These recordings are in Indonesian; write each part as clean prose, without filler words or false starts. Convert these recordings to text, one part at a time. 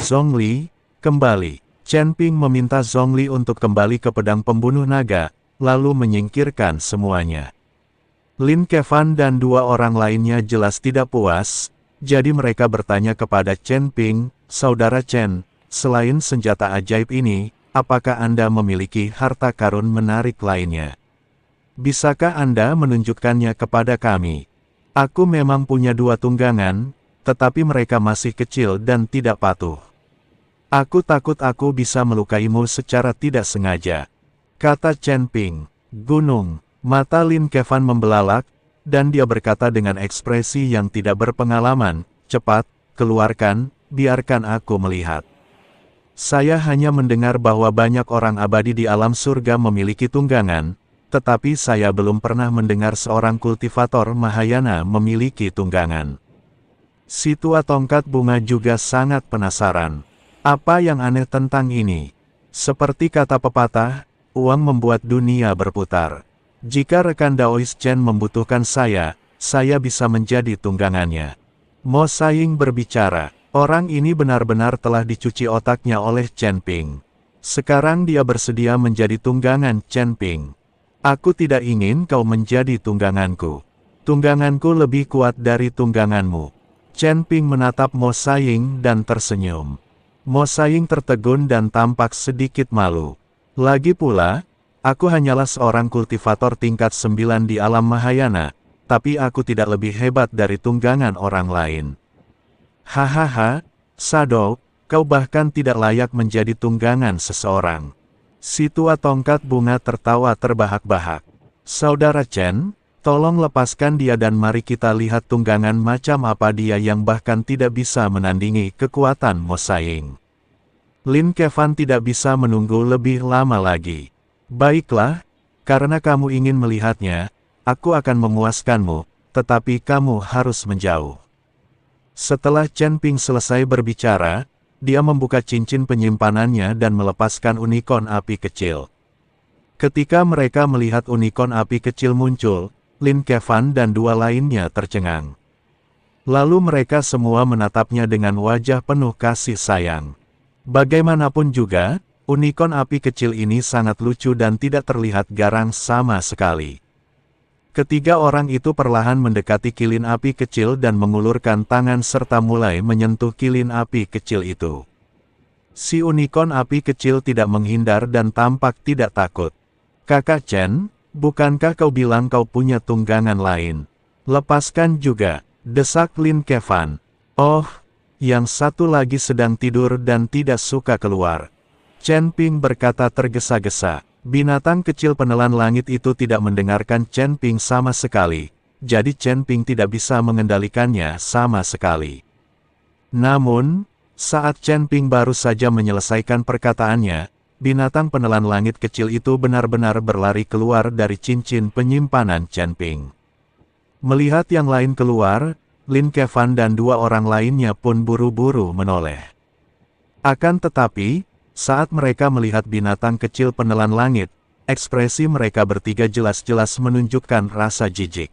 Zhongli, kembali. Chen Ping meminta Zhongli untuk kembali ke pedang pembunuh naga, lalu menyingkirkan semuanya. Lin Kevan dan dua orang lainnya jelas tidak puas, jadi mereka bertanya kepada Chen Ping, "Saudara Chen, selain senjata ajaib ini, apakah Anda memiliki harta karun menarik lainnya? Bisakah Anda menunjukkannya kepada kami? Aku memang punya 2 tunggangan, tetapi mereka masih kecil dan tidak patuh. Aku takut aku bisa melukaimu secara tidak sengaja," kata Chen Ping. Gunung. Mata Lin Kevan membelalak, dan dia berkata dengan ekspresi yang tidak berpengalaman, "Cepat, keluarkan, biarkan aku melihat. Saya hanya mendengar bahwa banyak orang abadi di alam surga memiliki tunggangan, tetapi saya belum pernah mendengar seorang kultivator Mahayana memiliki tunggangan." Si tua tongkat bunga juga sangat penasaran. Apa yang aneh tentang ini? Seperti kata pepatah, uang membuat dunia berputar. Jika rekan Daois Chen membutuhkan saya bisa menjadi tunggangannya. Mo Saiying berbicara. Orang ini benar-benar telah dicuci otaknya oleh Chen Ping. Sekarang dia bersedia menjadi tunggangan Chen Ping. "Aku tidak ingin kau menjadi tungganganku. Tungganganku lebih kuat dari tungganganmu." Chen Ping menatap Mo Saiying dan tersenyum. Mo Saiying tertegun dan tampak sedikit malu. "Lagi pula, aku hanyalah seorang kultivator tingkat 9 di alam Mahayana, tapi aku tidak lebih hebat dari tunggangan orang lain." "Hahaha, Shadow, kau bahkan tidak layak menjadi tunggangan seseorang." Si tua tongkat bunga tertawa terbahak-bahak. "Saudara Chen, tolong lepaskan dia dan mari kita lihat tunggangan macam apa dia yang bahkan tidak bisa menandingi kekuatan Mo Saiying." Lin Kevan tidak bisa menunggu lebih lama lagi. "Baiklah, karena kamu ingin melihatnya, aku akan memuaskanmu, tetapi kamu harus menjauh." Setelah Chen Ping selesai berbicara, dia membuka cincin penyimpanannya dan melepaskan unicorn api kecil. Ketika mereka melihat unicorn api kecil muncul, Lin Kevan dan 2 lainnya tercengang. Lalu mereka semua menatapnya dengan wajah penuh kasih sayang. Bagaimanapun juga, unicorn api kecil ini sangat lucu dan tidak terlihat garang sama sekali. Ketiga orang itu perlahan mendekati kilin api kecil dan mengulurkan tangan serta mulai menyentuh kilin api kecil itu. Si unicorn api kecil tidak menghindar dan tampak tidak takut. "Kakak Chen, bukankah kau bilang kau punya tunggangan lain? Lepaskan juga," desak Lin Kevan. "Oh, yang satu lagi sedang tidur dan tidak suka keluar," Chen Ping berkata tergesa-gesa. Binatang kecil penelan langit itu tidak mendengarkan Chen Ping sama sekali, jadi Chen Ping tidak bisa mengendalikannya sama sekali. Namun, saat Chen Ping baru saja menyelesaikan perkataannya, binatang penelan langit kecil itu benar-benar berlari keluar dari cincin penyimpanan Chen Ping. Melihat yang lain keluar, Lin Kevan dan 2 orang lainnya pun buru-buru menoleh. Akan tetapi, saat mereka melihat binatang kecil penelan langit, ekspresi mereka bertiga jelas-jelas menunjukkan rasa jijik.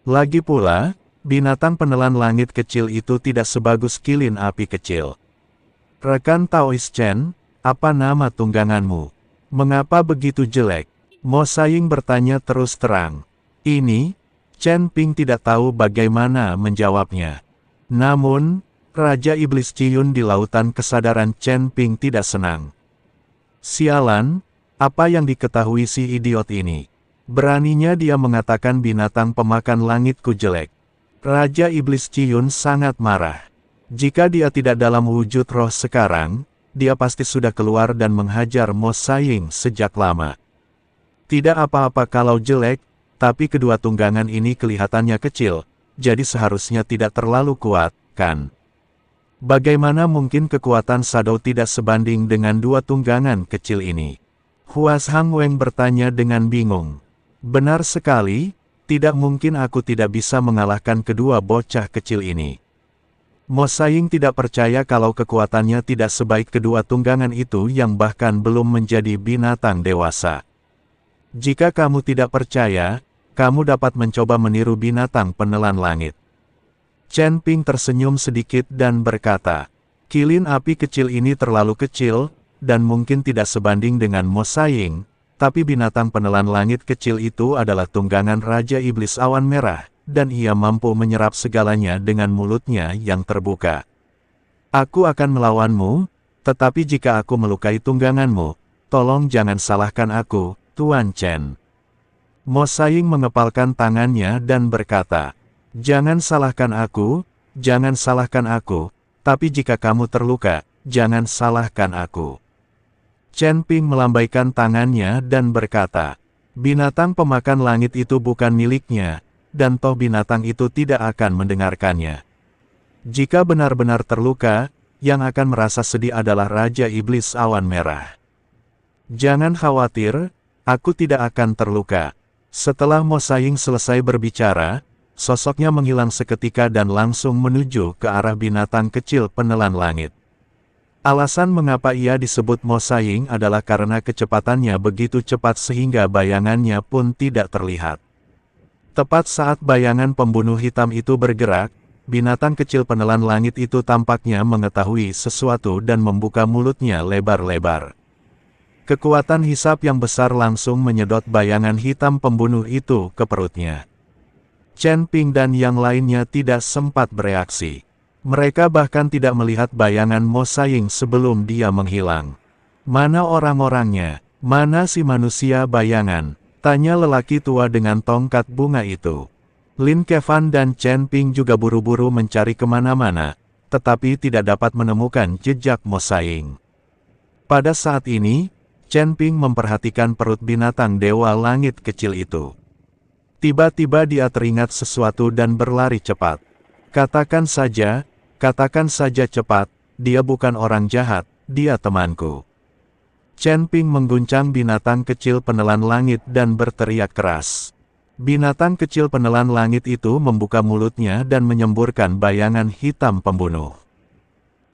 Lagi pula, binatang penelan langit kecil itu tidak sebagus kilin api kecil. "Rekan Taois Chen, apa nama tungganganmu? Mengapa begitu jelek?" Mo Saiying bertanya terus terang. Ini, Chen Ping tidak tahu bagaimana menjawabnya. Namun, Raja Iblis Ciyun di lautan kesadaran Chen Ping tidak senang. "Sialan, apa yang diketahui si idiot ini? Beraninya dia mengatakan binatang pemakan langitku jelek." Raja Iblis Ciyun sangat marah. Jika dia tidak dalam wujud roh sekarang, dia pasti sudah keluar dan menghajar Mo Saiying sejak lama. Tidak apa-apa kalau jelek, tapi kedua tunggangan ini kelihatannya kecil, jadi seharusnya tidak terlalu kuat, kan? Bagaimana mungkin kekuatan Shadow tidak sebanding dengan 2 tunggangan kecil ini? Huas Hang Weng bertanya dengan bingung. "Benar sekali, tidak mungkin aku tidak bisa mengalahkan kedua bocah kecil ini." Mo Saiying tidak percaya kalau kekuatannya tidak sebaik kedua tunggangan itu yang bahkan belum menjadi binatang dewasa. "Jika kamu tidak percaya, kamu dapat mencoba meniru binatang penelan langit." Chen Ping tersenyum sedikit dan berkata, Kilin api kecil ini terlalu kecil, dan mungkin tidak sebanding dengan Mo Saiying, tapi binatang penelan langit kecil itu adalah tunggangan Raja Iblis Awan Merah, dan ia mampu menyerap segalanya dengan mulutnya yang terbuka. Aku akan melawanmu, tetapi jika aku melukai tungganganmu, tolong jangan salahkan aku, Tuan Chen. Mo Saiying mengepalkan tangannya dan berkata, jangan salahkan aku, tapi jika kamu terluka, jangan salahkan aku. Chen Ping melambaikan tangannya dan berkata, binatang pemakan langit itu bukan miliknya, dan toh binatang itu tidak akan mendengarkannya. Jika benar-benar terluka, yang akan merasa sedih adalah Raja Iblis Awan Merah. Jangan khawatir, aku tidak akan terluka. Setelah Mo Saiying selesai berbicara, sosoknya menghilang seketika dan langsung menuju ke arah binatang kecil penelan langit. Alasan mengapa ia disebut Mo Saiying adalah karena kecepatannya begitu cepat sehingga bayangannya pun tidak terlihat. Tepat saat bayangan pembunuh hitam itu bergerak, binatang kecil penelan langit itu tampaknya mengetahui sesuatu dan membuka mulutnya lebar-lebar. Kekuatan hisap yang besar langsung menyedot bayangan hitam pembunuh itu ke perutnya. Chen Ping dan yang lainnya tidak sempat bereaksi. Mereka bahkan tidak melihat bayangan Mo Saiying sebelum dia menghilang. Mana orang-orangnya? Mana si manusia bayangan? Tanya lelaki tua dengan tongkat bunga itu. Lin Kevan dan Chen Ping juga buru-buru mencari kemana-mana, tetapi tidak dapat menemukan jejak Mo Saiying. Pada saat ini, Chen Ping memperhatikan perut binatang dewa langit kecil itu. Tiba-tiba dia teringat sesuatu dan berlari cepat. Katakan saja cepat, dia bukan orang jahat, dia temanku. Chen Ping mengguncang binatang kecil penelan langit dan berteriak keras. Binatang kecil penelan langit itu membuka mulutnya dan menyemburkan bayangan hitam pembunuh.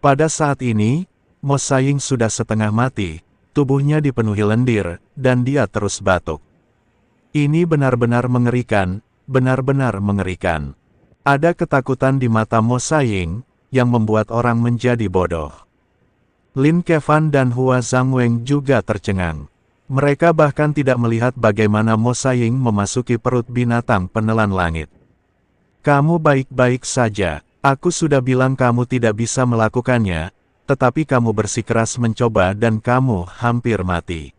Pada saat ini, Mo Saiying sudah setengah mati, tubuhnya dipenuhi lendir, dan dia terus batuk. Ini benar-benar mengerikan, benar-benar mengerikan. Ada ketakutan di mata Mo Saiying, yang membuat orang menjadi bodoh. Lin Kevan dan Hua Zhangweng juga tercengang. Mereka bahkan tidak melihat bagaimana Mo Saiying memasuki perut binatang penelan langit. Kamu baik-baik saja, aku sudah bilang kamu tidak bisa melakukannya, tetapi kamu bersikeras mencoba dan kamu hampir mati.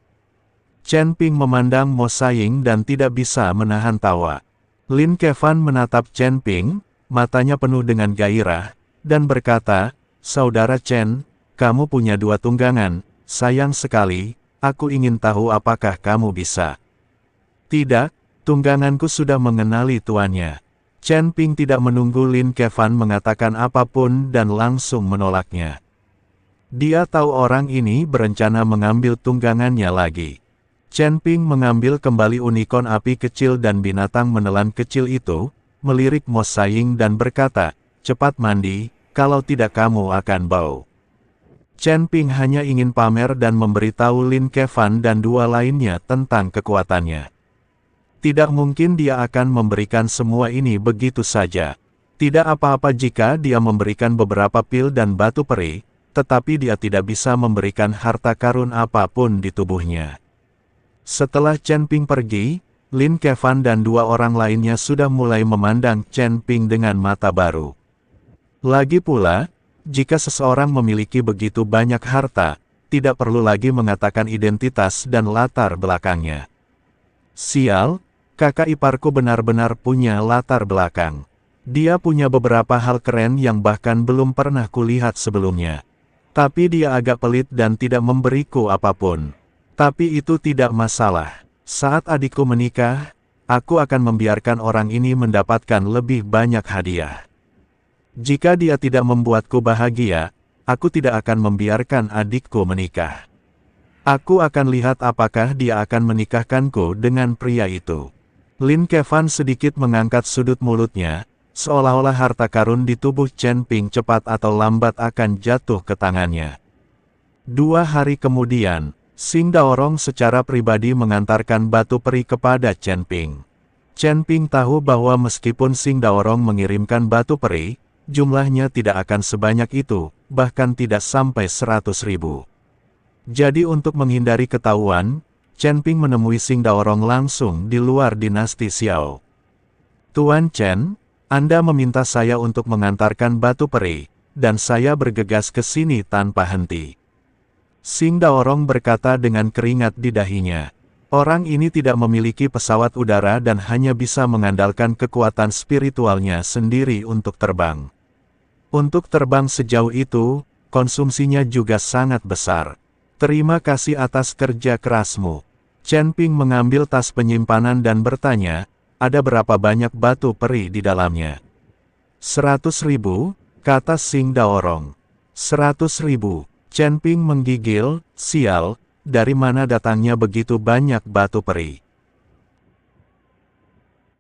Chen Ping memandang Mo Saiying dan tidak bisa menahan tawa. Lin Kevan menatap Chen Ping, matanya penuh dengan gairah, dan berkata, Saudara Chen, kamu punya dua tunggangan, sayang sekali, aku ingin tahu apakah kamu bisa. Tidak, tungganganku sudah mengenali tuannya. Chen Ping tidak menunggu Lin Kevan mengatakan apapun dan langsung menolaknya. Dia tahu orang ini berencana mengambil tunggangannya lagi. Chen Ping mengambil kembali unicorn api kecil dan binatang menelan kecil itu, melirik Mo Saiying dan berkata, cepat mandi, kalau tidak kamu akan bau. Chen Ping hanya ingin pamer dan memberitahu Lin Kevan dan dua lainnya tentang kekuatannya. Tidak mungkin dia akan memberikan semua ini begitu saja. Tidak apa-apa jika dia memberikan beberapa pil dan batu peri, tetapi dia tidak bisa memberikan harta karun apapun di tubuhnya. Setelah Chen Ping pergi, Lin Kevan dan dua orang lainnya sudah mulai memandang Chen Ping dengan mata baru. Lagi pula, jika seseorang memiliki begitu banyak harta, tidak perlu lagi mengatakan identitas dan latar belakangnya. Sial, kakak iparku benar-benar punya latar belakang. Dia punya beberapa hal keren yang bahkan belum pernah kulihat sebelumnya. Tapi dia agak pelit dan tidak memberiku apapun. Tapi itu tidak masalah. Saat adikku menikah, aku akan membiarkan orang ini mendapatkan lebih banyak hadiah. Jika dia tidak membuatku bahagia, aku tidak akan membiarkan adikku menikah. Aku akan lihat apakah dia akan menikahkanku dengan pria itu. Lin Kevan sedikit mengangkat sudut mulutnya, seolah-olah harta karun di tubuh Chen Ping cepat atau lambat akan jatuh ke tangannya. 2 hari kemudian, Xing Daorong secara pribadi mengantarkan batu peri kepada Chen Ping. Chen Ping tahu bahwa meskipun Xing Daorong mengirimkan batu peri, jumlahnya tidak akan sebanyak itu, bahkan tidak sampai 100.000. Jadi untuk menghindari ketahuan, Chen Ping menemui Xing Daorong langsung di luar dinasti Xiao. Tuan Chen, Anda meminta saya untuk mengantarkan batu peri, dan saya bergegas ke sini tanpa henti. Xing Daorong berkata dengan keringat di dahinya. Orang ini tidak memiliki pesawat udara dan hanya bisa mengandalkan kekuatan spiritualnya sendiri untuk terbang. Untuk terbang sejauh itu, konsumsinya juga sangat besar. Terima kasih atas kerja kerasmu. Chen Ping mengambil tas penyimpanan dan bertanya, ada berapa banyak batu peri di dalamnya? 100.000, kata Xing Daorong. 100.000, Chen Ping menggigil, sial, dari mana datangnya begitu banyak batu peri?